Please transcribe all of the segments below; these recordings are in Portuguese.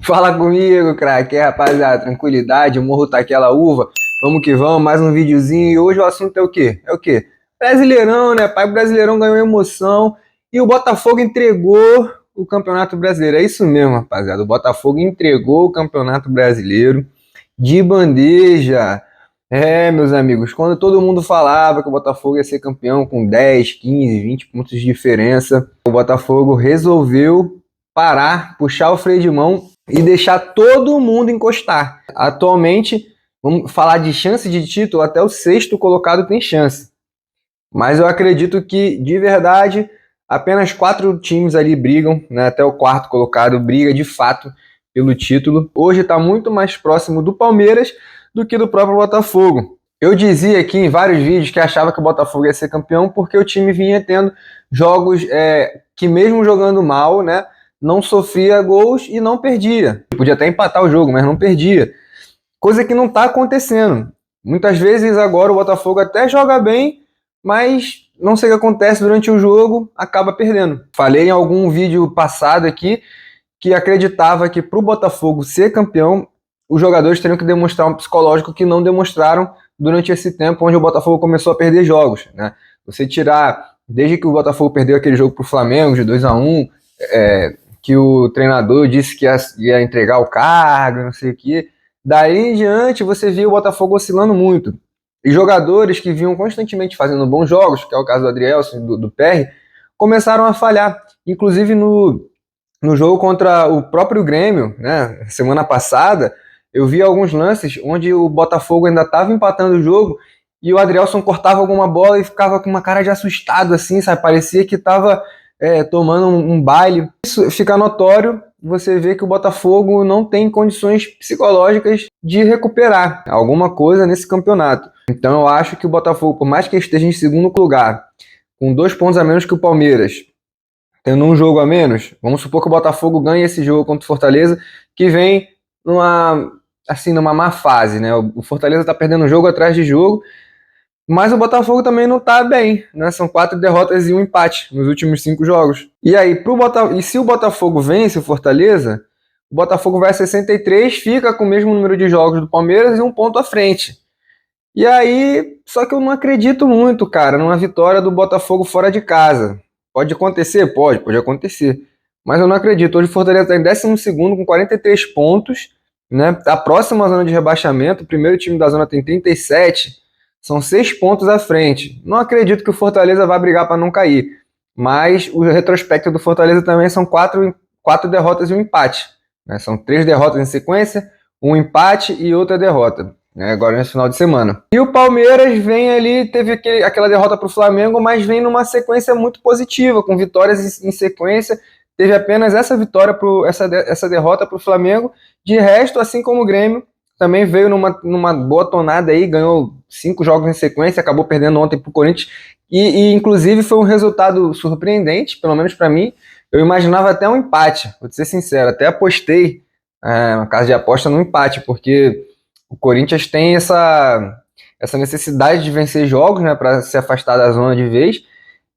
Fala comigo, craque, rapaziada, tranquilidade, o morro tá aquela uva, vamos que vamos, mais um videozinho, e hoje o assunto é o quê? Brasileirão, né, pai? O Brasileirão ganhou emoção, e o Botafogo entregou o Campeonato Brasileiro, é isso mesmo, rapaziada, o Botafogo entregou o Campeonato Brasileiro de bandeja. É, meus amigos, quando todo mundo falava que o Botafogo ia ser campeão com 10, 15, 20 pontos de diferença, o Botafogo resolveu parar, puxar o freio de mão e deixar todo mundo encostar. Atualmente, vamos falar de chance de título, até o sexto colocado tem chance. Mas eu acredito que, de verdade, apenas 4 times ali brigam, né? Até o quarto colocado briga de fato pelo título. Hoje está muito mais próximo do Palmeiras do que do próprio Botafogo. Eu dizia aqui em vários vídeos que achava que o Botafogo ia ser campeão porque o time vinha tendo jogos que mesmo jogando mal, né, não sofria gols e não perdia. Podia até empatar o jogo, mas não perdia. Coisa que não está acontecendo. Muitas vezes agora o Botafogo até joga bem, mas não sei o que acontece durante o jogo, acaba perdendo. Falei em algum vídeo passado aqui que acreditava que para o Botafogo ser campeão, os jogadores teriam que demonstrar um psicológico que não demonstraram durante esse tempo onde o Botafogo começou a perder jogos, né? Você tirar, desde que o Botafogo perdeu aquele jogo para o Flamengo de 2-1, que o treinador disse que ia entregar o cargo, não sei o quê. Daí em diante você viu o Botafogo oscilando muito. E jogadores que vinham constantemente fazendo bons jogos, que é o caso do Adrielson e do PR, começaram a falhar. Inclusive no jogo contra o próprio Grêmio, né, semana passada, eu vi alguns lances onde o Botafogo ainda estava empatando o jogo e o Adrielson cortava alguma bola e ficava com uma cara de assustado, assim, sabe? Parecia que estava tomando um baile. Isso fica notório, você vê que o Botafogo não tem condições psicológicas de recuperar alguma coisa nesse campeonato. Então eu acho que o Botafogo, por mais que esteja em segundo lugar, com 2 pontos a menos que o Palmeiras, tendo um jogo a menos, vamos supor que o Botafogo ganhe esse jogo contra o Fortaleza, que vem numa má fase, né? O Fortaleza tá perdendo jogo atrás de jogo, mas o Botafogo também não tá bem, né? São 4 derrotas e um empate nos últimos 5 jogos. E aí, e se o Botafogo vence o Fortaleza, o Botafogo vai a 63, fica com o mesmo número de jogos do Palmeiras e um ponto à frente. E aí, só que eu não acredito muito, cara, numa vitória do Botafogo fora de casa. Pode acontecer? Pode acontecer. Mas eu não acredito. Hoje o Fortaleza está em 12º com 43 pontos, né? Tá próximo à zona de rebaixamento. O primeiro time da zona tem 37. São 6 pontos à frente. Não acredito que o Fortaleza vá brigar para não cair. Mas o retrospecto do Fortaleza também são 4 derrotas e um empate, né? São 3 derrotas em sequência, um empate e outra derrota, né, agora nesse final de semana. E o Palmeiras vem ali, teve aquela derrota para o Flamengo, mas vem numa sequência muito positiva, com vitórias em sequência. Teve apenas essa vitória, essa derrota para o Flamengo. De resto, assim como o Grêmio, também veio numa boa tonada aí, ganhou 5 jogos em sequência, acabou perdendo ontem para o Corinthians. E inclusive foi um resultado surpreendente, pelo menos para mim. Eu imaginava até um empate, vou te ser sincero, até apostei na casa de aposta no empate, porque o Corinthians tem essa necessidade de vencer jogos, né, para se afastar da zona de vez.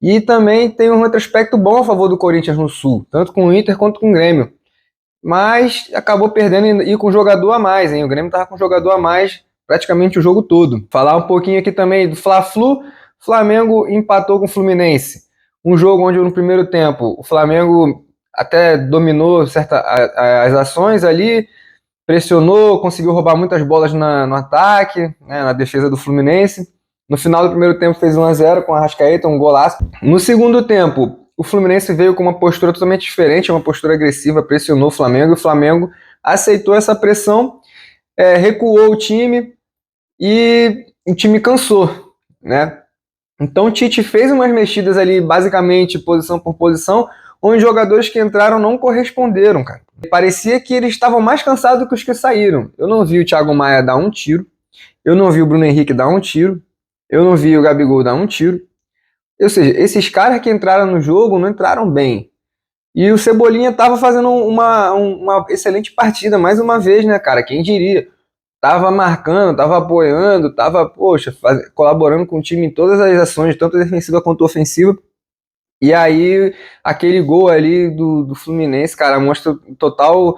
E também tem um retrospecto bom a favor do Corinthians no Sul, tanto com o Inter quanto com o Grêmio. Mas acabou perdendo e com jogador a mais, hein? O Grêmio estava com jogador a mais praticamente o jogo todo. Falar um pouquinho aqui também do Fla-Flu. Flamengo empatou com o Fluminense. Um jogo onde no primeiro tempo o Flamengo até dominou as ações ali, pressionou, conseguiu roubar muitas bolas no ataque, né, na defesa do Fluminense. No final do primeiro tempo fez 1-0 com a Arrascaeta, um golaço. No segundo tempo, o Fluminense veio com uma postura totalmente diferente, uma postura agressiva, pressionou o Flamengo, e o Flamengo aceitou essa pressão, recuou o time e o time cansou, né? Então o Tite fez umas mexidas ali, basicamente posição por posição, onde jogadores que entraram não corresponderam, cara. Parecia que eles estavam mais cansados que os que saíram. Eu não vi o Thiago Maia dar um tiro, eu não vi o Bruno Henrique dar um tiro, eu não vi o Gabigol dar um tiro. Ou seja, esses caras que entraram no jogo não entraram bem. E o Cebolinha estava fazendo uma excelente partida, mais uma vez, né, cara? Quem diria? Tava marcando, tava apoiando, tava, colaborando com o time em todas as ações, tanto defensiva quanto ofensiva. E aí, aquele gol ali do Fluminense, cara, mostra total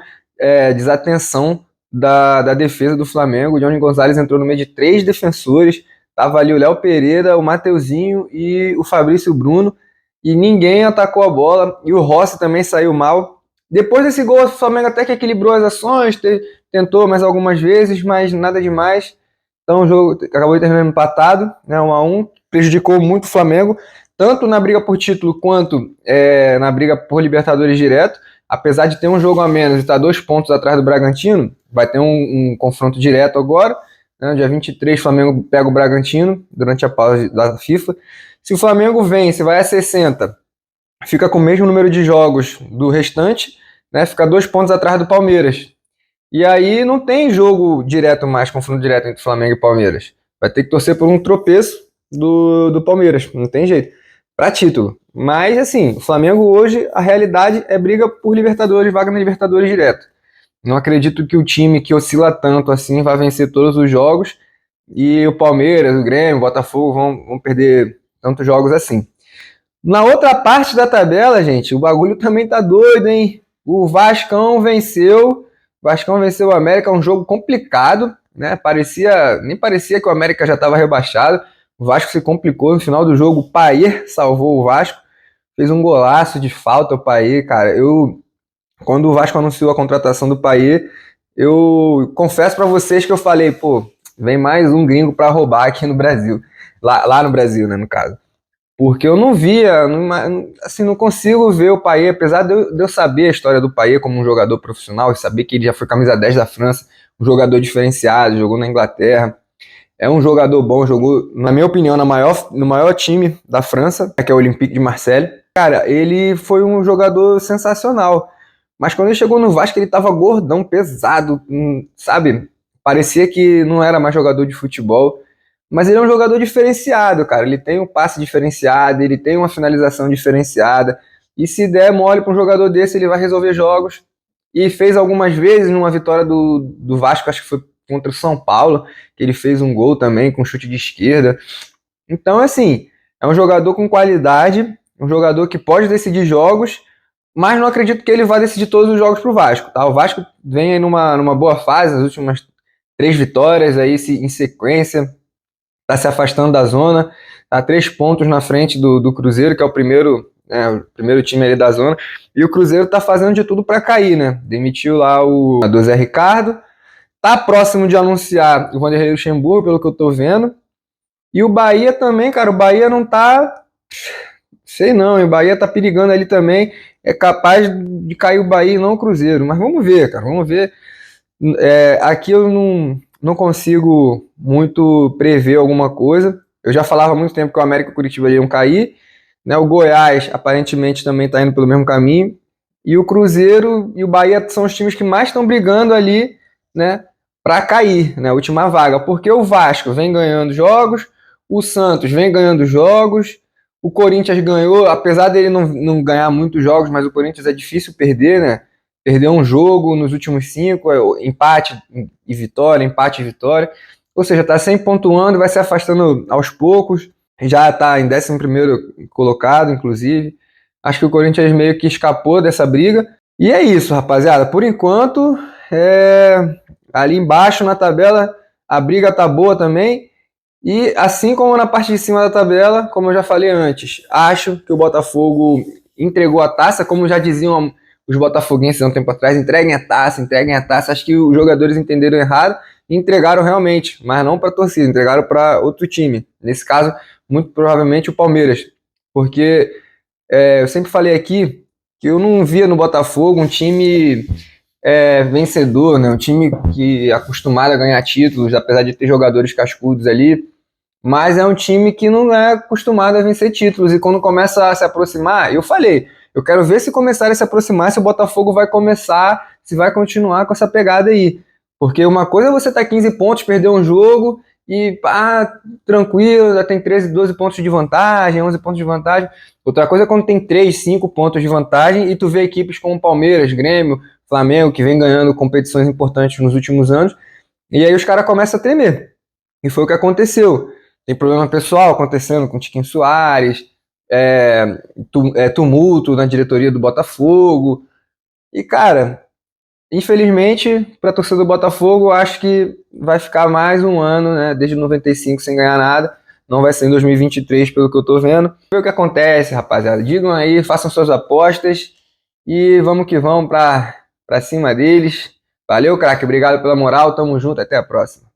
desatenção da defesa do Flamengo. O Johnny Gonzalez entrou no meio de 3 defensores, tava ali o Léo Pereira, o Mateuzinho e o Fabrício Bruno, e ninguém atacou a bola, e o Rossi também saiu mal. Depois desse gol, o Flamengo até que equilibrou as ações, tentou mais algumas vezes, mas nada demais. Então o jogo acabou terminando empatado, né, 1-1, prejudicou muito o Flamengo, tanto na briga por título quanto na briga por Libertadores direto. Apesar de ter um jogo a menos e estar 2 pontos atrás do Bragantino, vai ter um confronto direto agora, né, dia 23 o Flamengo pega o Bragantino durante a pausa da FIFA. Se o Flamengo vence, vai a 60, fica com o mesmo número de jogos do restante, né, fica 2 pontos atrás do Palmeiras. E aí não tem jogo direto mais, confronto direto entre Flamengo e Palmeiras. Vai ter que torcer por um tropeço do Palmeiras, não tem jeito, para título. Mas assim, o Flamengo hoje, a realidade é briga por Libertadores, vaga na Libertadores direto. Não acredito que o time que oscila tanto assim vai vencer todos os jogos, e o Palmeiras, o Grêmio, o Botafogo vão perder tantos jogos assim. Na outra parte da tabela, gente, o bagulho também tá doido, hein? O Vascão venceu o América, um jogo complicado, né? Nem parecia que o América já estava rebaixado. O Vasco se complicou no final do jogo. O Payet salvou o Vasco, fez um golaço de falta o Payet, cara. Quando o Vasco anunciou a contratação do Payet, eu confesso para vocês que eu falei, pô, vem mais um gringo para roubar aqui no Brasil, lá no Brasil, né, no caso. Porque eu não via, assim, não consigo ver o Payet, apesar de eu saber a história do Payet como um jogador profissional e saber que ele já foi camisa 10 da França, um jogador diferenciado, jogou na Inglaterra, é um jogador bom, jogou, na minha opinião, no maior time da França, que é o Olympique de Marseille. Cara, ele foi um jogador sensacional, mas quando ele chegou no Vasco ele tava gordão, pesado, sabe? Parecia que não era mais jogador de futebol. Mas ele é um jogador diferenciado, cara. Ele tem um passe diferenciado, ele tem uma finalização diferenciada. E se der mole para um jogador desse, ele vai resolver jogos. E fez algumas vezes numa vitória do Vasco, acho que foi contra o São Paulo, que ele fez um gol também com chute de esquerda. Então, assim, é um jogador com qualidade, um jogador que pode decidir jogos, mas não acredito que ele vá decidir todos os jogos para o Vasco. Tá? O Vasco vem aí numa boa fase, nas últimas 3 vitórias aí em sequência. Está se afastando da zona, está 3 pontos na frente do Cruzeiro, que é o primeiro time ali da zona, e o Cruzeiro está fazendo de tudo para cair, né? Demitiu lá do Zé Ricardo, tá próximo de anunciar o Vanderlei Luxemburgo, pelo que eu tô vendo, e o Bahia também, cara, o Bahia não tá, sei não, o Bahia tá perigando ali também, é capaz de cair o Bahia e não o Cruzeiro, mas vamos ver, cara, vamos ver. Aqui eu não consigo muito prever alguma coisa. Eu já falava há muito tempo que o América e o Curitiba iam cair, né? O Goiás aparentemente também está indo pelo mesmo caminho. E o Cruzeiro e o Bahia são os times que mais estão brigando ali, né, para cair, né, a última vaga. Porque o Vasco vem ganhando jogos, o Santos vem ganhando jogos, o Corinthians ganhou, apesar dele não ganhar muitos jogos, mas o Corinthians é difícil perder, né? Perdeu um jogo nos últimos 5, empate e vitória, empate e vitória. Ou seja, está sempre pontuando, vai se afastando aos poucos. Já está em 11º colocado, inclusive. Acho que o Corinthians meio que escapou dessa briga. E é isso, rapaziada. Por enquanto, ali embaixo na tabela, a briga tá boa também. E assim como na parte de cima da tabela, como eu já falei antes, acho que o Botafogo entregou a taça, como já diziam os botafoguenses há um tempo atrás, entreguem a taça, entreguem a taça. Acho que os jogadores entenderam errado e entregaram realmente, mas não para a torcida, entregaram para outro time. Nesse caso, muito provavelmente o Palmeiras, porque eu sempre falei aqui que eu não via no Botafogo um time vencedor, né? Um time que é acostumado a ganhar títulos, apesar de ter jogadores cascudos ali, mas é um time que não é acostumado a vencer títulos, e quando começa a se aproximar, eu falei, eu quero ver se começar a se aproximar, se o Botafogo vai começar, se vai continuar com essa pegada aí. Porque uma coisa é você estar 15 pontos, perder um jogo e tranquilo, já tem 13, 12 pontos de vantagem, 11 pontos de vantagem. Outra coisa é quando tem 3, 5 pontos de vantagem e tu vê equipes como Palmeiras, Grêmio, Flamengo, que vem ganhando competições importantes nos últimos anos, e aí os caras começam a tremer. E foi o que aconteceu. Tem problema pessoal acontecendo com o Tiquinho Soares, tumulto na diretoria do Botafogo. E, cara, Infelizmente, para a torcida do Botafogo, eu acho que vai ficar mais um ano, né, desde 95 sem ganhar nada. Não vai ser em 2023, pelo que eu tô vendo. Vamos ver o que acontece, rapaziada. Digam aí, façam suas apostas e vamos que vamos para cima deles. Valeu, craque. Obrigado pela moral. Tamo junto. Até a próxima.